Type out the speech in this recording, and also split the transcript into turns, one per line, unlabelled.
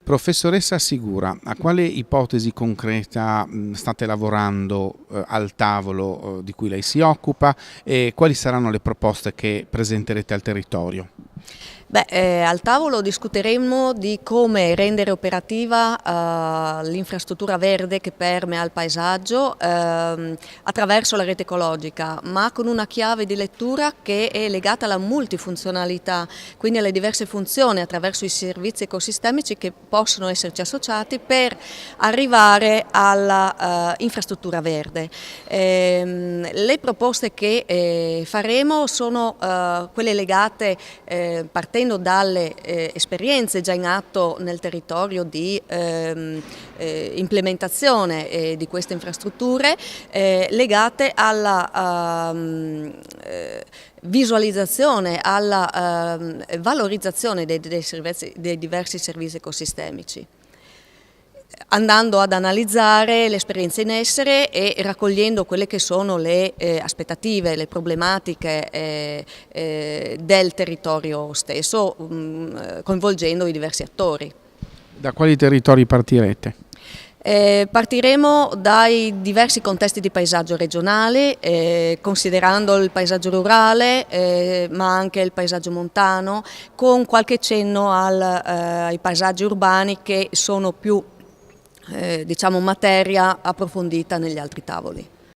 Professoressa Sigura, a quale ipotesi concreta state lavorando al tavolo di cui lei si occupa e quali saranno le proposte che presenterete al territorio?
Al tavolo discuteremo di come rendere operativa l'infrastruttura verde che permea il paesaggio attraverso la rete ecologica, ma con una chiave di lettura che è legata alla multifunzionalità, quindi alle diverse funzioni attraverso i servizi ecosistemici che possono esserci associati per arrivare alla infrastruttura verde. Le proposte che faremo sono quelle legate partendo dalle esperienze già in atto nel territorio di implementazione di queste infrastrutture legate alla visualizzazione, alla valorizzazione dei diversi servizi ecosistemici, andando ad analizzare l'esperienza in essere e raccogliendo quelle che sono le aspettative, le problematiche del territorio stesso, coinvolgendo i diversi attori.
Da quali territori partirete?
Partiremo dai diversi contesti di paesaggio regionale, considerando il paesaggio rurale, ma anche il paesaggio montano, con qualche cenno ai paesaggi urbani che sono più diciamo materia approfondita negli altri tavoli.